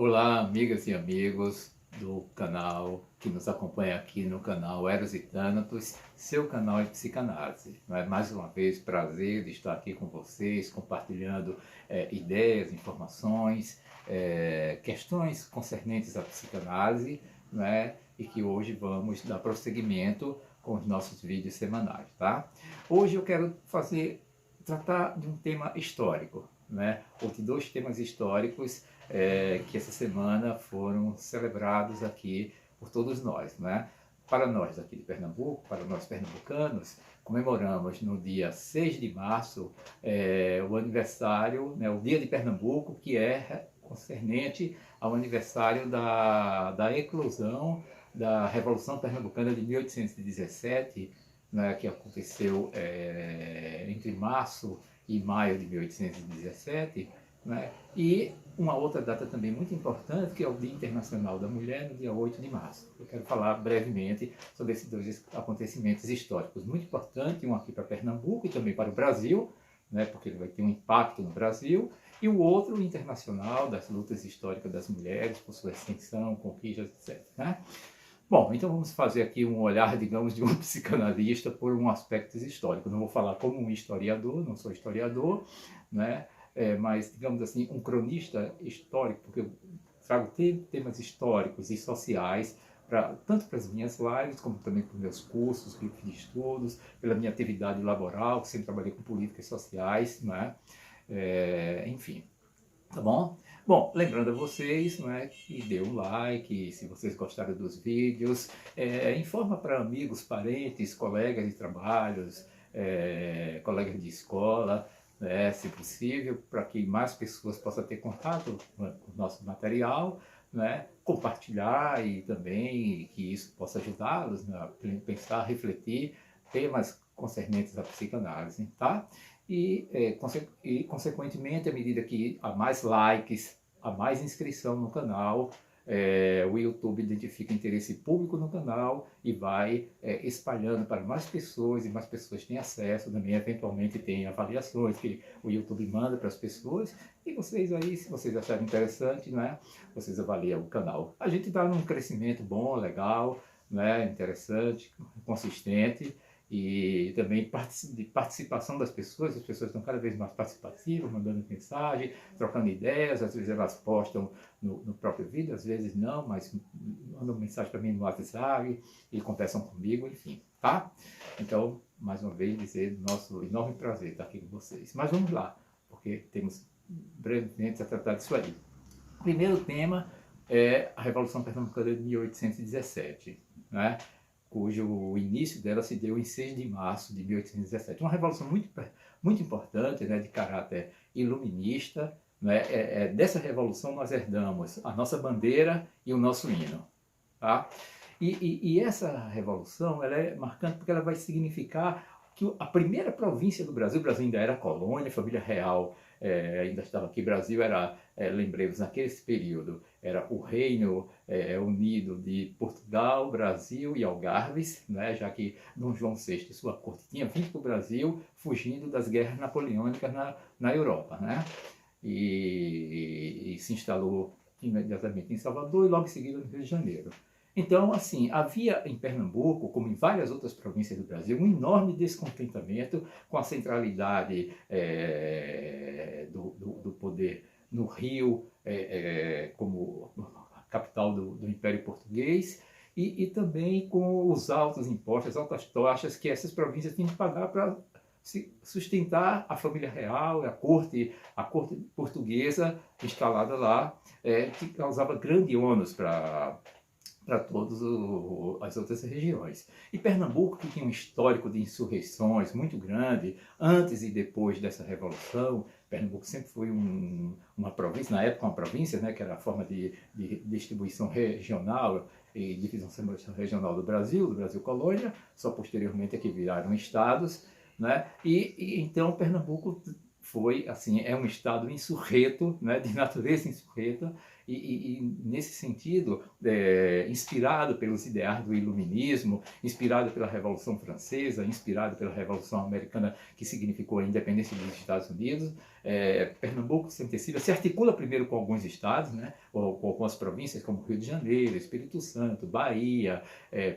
Olá, amigas e amigos do canal, que nos acompanha aqui no canal Eros e Thanatos, seu canal de psicanálise. Mais uma vez, prazer de estar aqui com vocês, compartilhando ideias, informações, questões concernentes à psicanálise, e que hoje vamos dar prosseguimento com os nossos vídeos semanais, tá? Hoje eu quero tratar de um tema histórico, ou de dois temas históricos que essa semana foram celebrados aqui por todos nós. Para nós aqui de Pernambuco, para nós pernambucanos, comemoramos no dia 6 de março o aniversário, o Dia de Pernambuco, que é concernente ao aniversário da eclosão da Revolução Pernambucana de 1817, que aconteceu entre março e maio de 1817, e uma outra data também muito importante, que é o Dia Internacional da Mulher, no dia 8 de março. Eu quero falar brevemente sobre esses dois acontecimentos históricos muito importantes, um aqui para Pernambuco e também para o Brasil, porque ele vai ter um impacto no Brasil, e o outro internacional, das lutas históricas das mulheres, por sua extensão, conquistas, etc. Bom, então vamos fazer aqui um olhar, digamos, de um psicanalista por um aspecto histórico. Não vou falar como um historiador, não sou historiador, mas, digamos assim, um cronista histórico, porque eu trago temas históricos e sociais, tanto para as minhas lives, como também para os meus cursos, grupos de estudos, pela minha atividade laboral, que sempre trabalhei com políticas sociais, enfim, tá bom? Bom, lembrando a vocês, que dê um like, se vocês gostaram dos vídeos, informa para amigos, parentes, colegas de trabalhos, colegas de escola, se possível, para que mais pessoas possam ter contato com o nosso material, compartilhar e também que isso possa ajudá-los a pensar, refletir temas concernentes à psicanálise, tá? E, consequentemente, à medida que há mais likes, há mais inscrição no canal, o YouTube identifica interesse público no canal e vai espalhando para mais pessoas, e mais pessoas têm acesso, também eventualmente tem avaliações que o YouTube manda para as pessoas, e vocês aí, se vocês acharem interessante, vocês avaliam o canal. A gente está num crescimento bom, legal, interessante, consistente, e também de participação das pessoas. As pessoas estão cada vez mais participativas, mandando mensagem, trocando ideias. Às vezes elas postam no próprio vídeo, às vezes não, mas mandam mensagem para mim no WhatsApp e conversam comigo, enfim, tá? Então, mais uma vez, dizer nosso enorme prazer estar aqui com vocês. Mas vamos lá, porque temos brevemente a tratar disso aí. O primeiro tema é a Revolução Pernambucana de 1817, cujo início dela se deu em 6 de março de 1817. Uma revolução muito importante, de caráter iluminista. Dessa revolução nós herdamos a nossa bandeira e o nosso hino. Tá? E essa revolução ela é marcante porque ela vai significar que a primeira província do Brasil, o Brasil ainda era colônia, a família real ainda estava aqui. Brasil era, lembremos, naquele período, era o Reino Unido de Portugal, Brasil e Algarves, já que Dom João VI e sua corte tinha vindo para o Brasil fugindo das guerras napoleônicas na Europa, e se instalou imediatamente em Salvador e logo em seguida no Rio de Janeiro. Então, assim, havia em Pernambuco, como em várias outras províncias do Brasil, um enorme descontentamento com a centralidade do poder no Rio, como capital do Império Português, e também com os altos impostos, as altas taxas que essas províncias tinham que pagar para sustentar a família real, a corte portuguesa instalada lá, que causava grande ônus para todas as outras regiões. E Pernambuco, que tinha um histórico de insurreições muito grande, antes e depois dessa Revolução. Pernambuco sempre foi uma província, na época uma província, que era a forma de distribuição regional e divisão regional do Brasil colônia, só posteriormente é que viraram estados, e então Pernambuco foi, assim, é um estado insurreto, de natureza insurreta, nesse sentido, inspirado pelos ideais do iluminismo, inspirado pela Revolução Francesa, inspirado pela Revolução Americana, que significou a independência dos Estados Unidos, Pernambuco se articula primeiro com alguns estados, né, ou com algumas províncias como Rio de Janeiro, Espírito Santo, Bahia,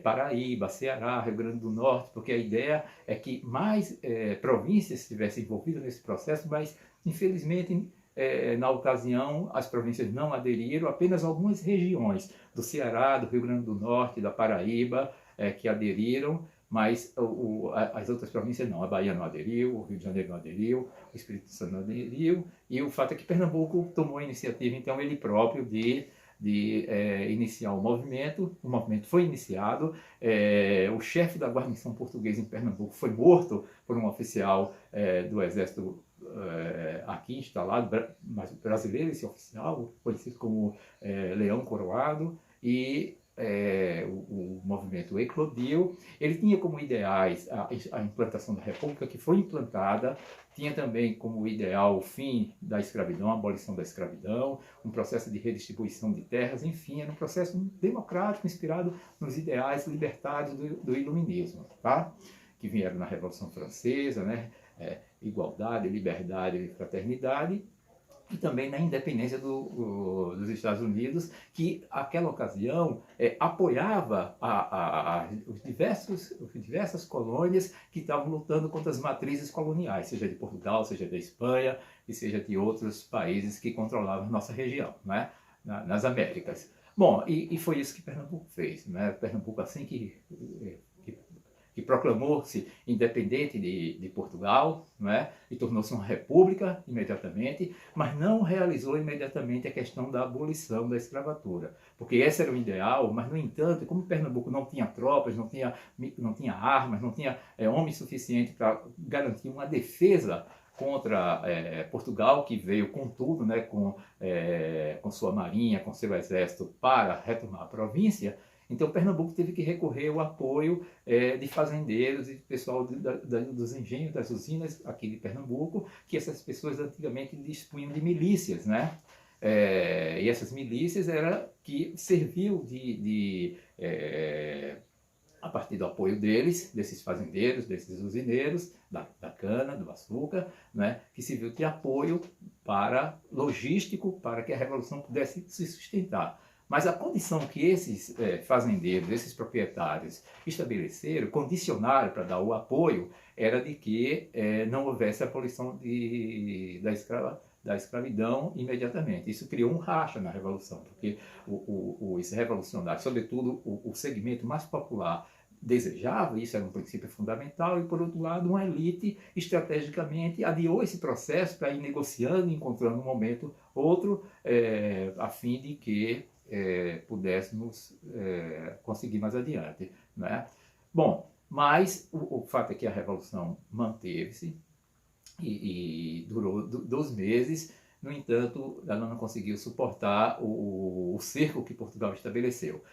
Paraíba, Ceará, Rio Grande do Norte, porque a ideia é que mais províncias estivessem envolvidas nesse processo, mas infelizmente na ocasião as províncias não aderiram, apenas algumas regiões do Ceará, do Rio Grande do Norte, da Paraíba que aderiram, mas as outras províncias não. A Bahia não aderiu, o Rio de Janeiro não aderiu, o Espírito Santo não aderiu, e o fato é que Pernambuco tomou a iniciativa, então, ele próprio de iniciar o movimento foi iniciado, o chefe da guarnição portuguesa em Pernambuco foi morto por um oficial do exército aqui instalado, mas brasileiro, esse oficial, conhecido como Leão Coroado, e o movimento eclodiu. Ele tinha como ideais a implantação da República, que foi implantada, tinha também como ideal o fim da escravidão, a abolição da escravidão, um processo de redistribuição de terras, enfim, era um processo democrático inspirado nos ideais libertários do iluminismo, tá? Que vieram na Revolução Francesa, né? Igualdade, liberdade e fraternidade, e também na independência dos Estados Unidos, que naquela ocasião apoiava as diversas colônias que estavam lutando contra as matrizes coloniais, seja de Portugal, seja da Espanha e seja de outros países que controlavam nossa região, né, nas Américas. Bom, e foi isso que Pernambuco fez, né? Pernambuco, assim que proclamou-se independente de Portugal, não é? E tornou-se uma república imediatamente, mas não realizou imediatamente a questão da abolição da escravatura, porque esse era o ideal, mas, no entanto, como Pernambuco não tinha tropas, não tinha armas, não tinha homens suficientes para garantir uma defesa contra Portugal, que veio com tudo, né, com sua marinha, com seu exército, para retomar a província. Então, Pernambuco teve que recorrer ao apoio de fazendeiros e pessoal dos engenhos, das usinas aqui de Pernambuco, que essas pessoas antigamente dispunham de milícias, né? E essas milícias que serviu a partir do apoio desses fazendeiros, desses usineiros, da cana, do açúcar, né, que serviu de apoio logístico para que a Revolução pudesse se sustentar. Mas a condição que esses fazendeiros, esses proprietários estabeleceram, condicionaram para dar o apoio, era de que não houvesse a abolição da escravidão imediatamente. Isso criou um racha na Revolução, porque os revolucionários, sobretudo o segmento mais popular, desejava, isso era um princípio fundamental, e, por outro lado, uma elite estrategicamente adiou esse processo para ir negociando, encontrando um momento outro, a fim de que pudéssemos conseguir mais adiante, né? Bom, mas o fato é que a Revolução manteve-se e durou 2 meses. No entanto, ela não conseguiu suportar o cerco que Portugal estabeleceu.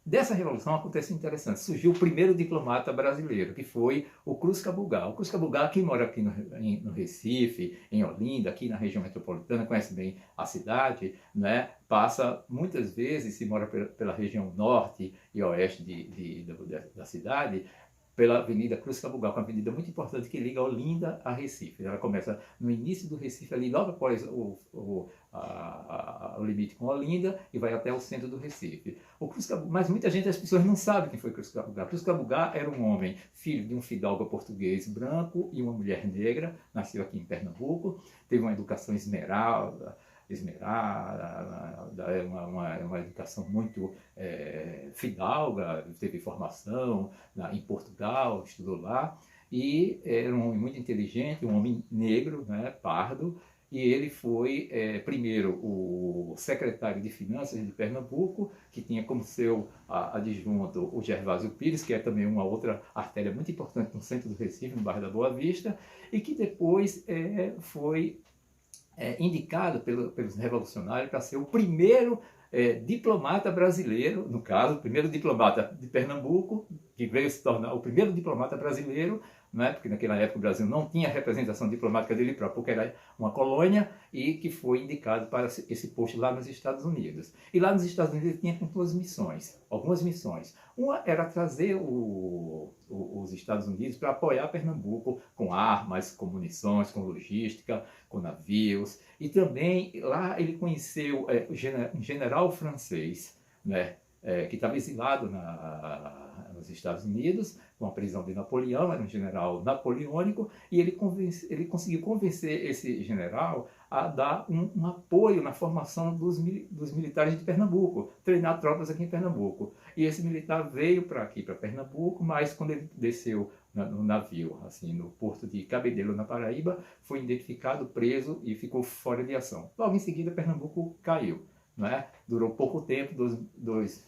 Dessa revolução acontece interessante, surgiu o primeiro diplomata brasileiro, que foi o Cruz Cabugá. O Cruz Cabugá, que mora aqui no Recife, em Olinda, aqui na região metropolitana, conhece bem a cidade, né? Passa muitas vezes, se mora pela região norte e oeste da cidade, pela Avenida Cruz Cabugá, que é uma avenida muito importante que liga Olinda a Recife. Ela começa no início do Recife, ali logo após o limite com Olinda, e vai até o centro do Recife. Mas muita gente, as pessoas não sabem quem foi Cruz Cabugá. Cruz Cabugá era um homem, filho de um fidalgo português branco e uma mulher negra, nasceu aqui em Pernambuco, teve uma educação esmerada, uma educação muito fidalga, teve formação em Portugal, estudou lá, e era um homem muito inteligente, um homem negro, né, pardo, e ele foi primeiro o secretário de Finanças de Pernambuco, que tinha como seu adjunto o Gervásio Pires, que é também uma outra artéria muito importante no centro do Recife, no bairro da Boa Vista, e que depois foi indicado pelos revolucionários para ser o primeiro diplomata brasileiro, no caso, o primeiro diplomata de Pernambuco, que veio se tornar o primeiro diplomata brasileiro, né? Porque naquela época o Brasil não tinha representação diplomática dele próprio, porque era uma colônia, e que foi indicado para esse posto lá nos Estados Unidos. E lá nos Estados Unidos ele tinha duas missões, algumas missões. Uma era trazer os Estados Unidos para apoiar Pernambuco com armas, com munições, com logística, com navios. E também lá ele conheceu um general francês, né? Que estava exilado nos Estados Unidos, com a prisão de Napoleão, era um general napoleônico, e ele conseguiu convencer esse general a dar um apoio na formação dos militares de Pernambuco, treinar tropas aqui em Pernambuco. E esse militar veio aqui para Pernambuco, mas quando ele desceu no navio, assim, no porto de Cabedelo, na Paraíba, foi identificado, preso e ficou fora de ação. Logo em seguida, Pernambuco caiu, né? Durou pouco tempo, dois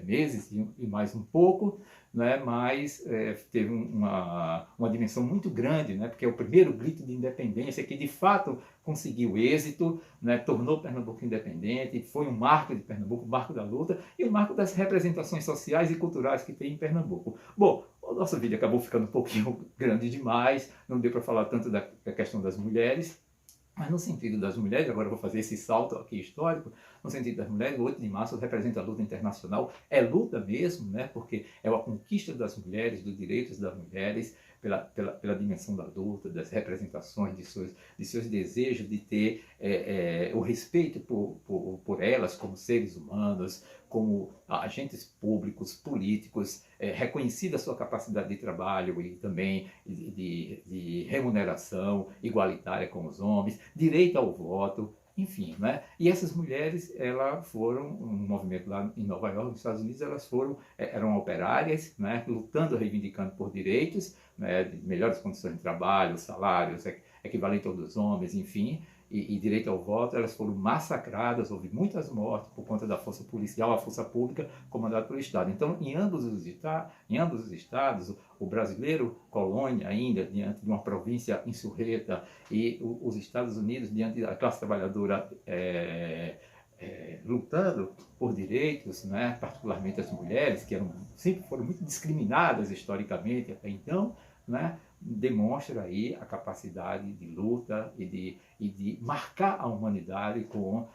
meses e mais um pouco, né? Mas teve uma dimensão muito grande, né? Porque é o primeiro grito de independência que de fato conseguiu êxito, né? Tornou Pernambuco independente, foi um marco de Pernambuco, um marco da luta e um marco das representações sociais e culturais que tem em Pernambuco. Bom, o nosso vídeo acabou ficando um pouquinho grande demais, não deu para falar tanto da questão das mulheres. Mas no sentido das mulheres, agora eu vou fazer esse salto aqui histórico, no sentido das mulheres, o 8 de março representa a luta internacional, é luta mesmo, né? Porque é a conquista das mulheres, dos direitos das mulheres, pela dimensão da luta, das representações, de seus desejos de ter o respeito por elas como seres humanos, como agentes públicos, políticos, reconhecida a sua capacidade de trabalho e também de remuneração igualitária com os homens, direito ao voto, enfim, né? E essas mulheres, elas foram, um movimento lá em Nova York, nos Estados Unidos, eram operárias, né? Lutando, reivindicando por direitos, né? De melhores condições de trabalho, salários equivalentes aos dos homens, enfim, e direito ao voto. Elas foram massacradas, houve muitas mortes por conta da força policial, a força pública comandada pelo Estado. Então, em ambos os estados, o brasileiro, colônia ainda, diante de uma província insurreta, e os Estados Unidos, diante da classe trabalhadora lutando por direitos, né, particularmente as mulheres, que sempre foram muito discriminadas historicamente até então, né, demonstra aí a capacidade de luta e de marcar a humanidade com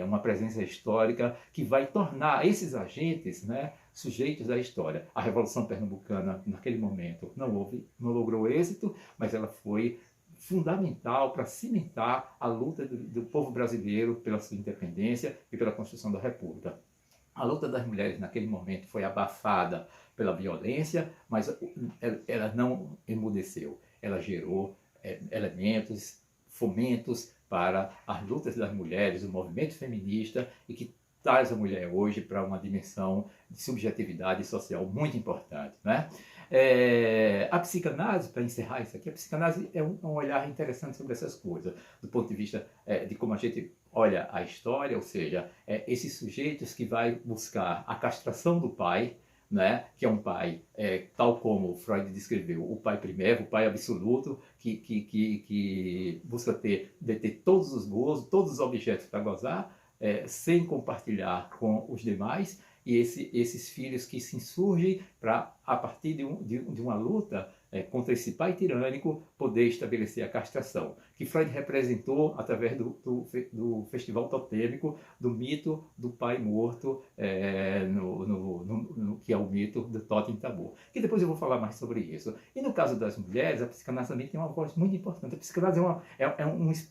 uma presença histórica que vai tornar esses agentes, né, sujeitos à história. A Revolução Pernambucana, naquele momento, não logrou êxito, mas ela foi fundamental para cimentar a luta do povo brasileiro pela sua independência e pela construção da República. A luta das mulheres naquele momento foi abafada pela violência, mas ela não emudeceu. Ela gerou elementos, fomentos para as lutas das mulheres, o movimento feminista, e que traz a mulher hoje para uma dimensão de subjetividade social muito importante, né? A psicanálise, para encerrar isso aqui, a psicanálise é um olhar interessante sobre essas coisas, do ponto de vista de como a gente olha a história, ou seja, esses sujeitos que vai buscar a castração do pai, né, que é um pai, tal como Freud descreveu, o pai primeiro, o pai absoluto, que busca deter todos os gozos, todos os objetos para gozar, sem compartilhar com os demais, e esses filhos que se insurgem para, a partir de uma luta contra esse pai tirânico, poder estabelecer a castração, que Freud representou através do festival totêmico, do mito do pai morto, que é o mito do Totem Tabor, que depois eu vou falar mais sobre isso. E no caso das mulheres, a psicanálise também tem uma voz muito importante. A psicanálise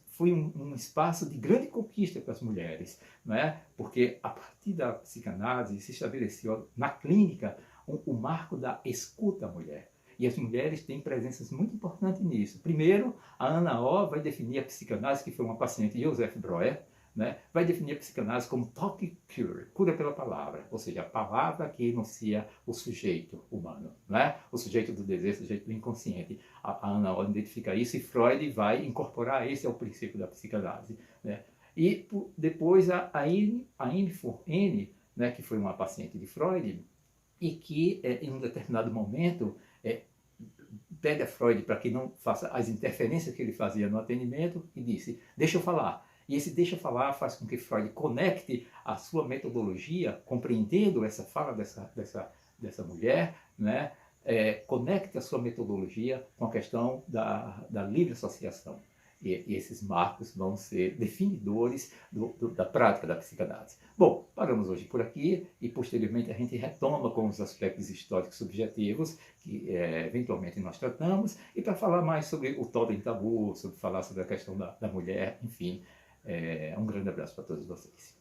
foi um espaço de grande conquista para as mulheres, né? Porque a partir da psicanálise se estabeleceu na clínica o marco da escuta à mulher. E as mulheres têm presenças muito importantes nisso. Primeiro, a Ana O vai definir a psicanálise, que foi uma paciente de Joseph Breuer, né? Vai definir a psicanálise como talk cure, cura pela palavra, ou seja, a palavra que enuncia o sujeito humano, né? O sujeito do desejo, o sujeito do inconsciente. A Ana O identifica isso e Freud vai incorporar esse ao princípio da psicanálise, né? E depois a Anne Forene, né, que foi uma paciente de Freud, e que em um determinado momento pede a Freud para que não faça as interferências que ele fazia no atendimento e disse, deixa eu falar. E esse deixa eu falar faz com que Freud conecte a sua metodologia, compreendendo essa fala dessa mulher, né, conecte a sua metodologia com a questão da livre associação. E esses marcos vão ser definidores da prática da psicanálise. Bom, paramos hoje por aqui e posteriormente a gente retoma com os aspectos históricos subjetivos que eventualmente nós tratamos, e para falar mais sobre o totem tabu, sobre falar sobre a questão da mulher, enfim. Um grande abraço para todos vocês.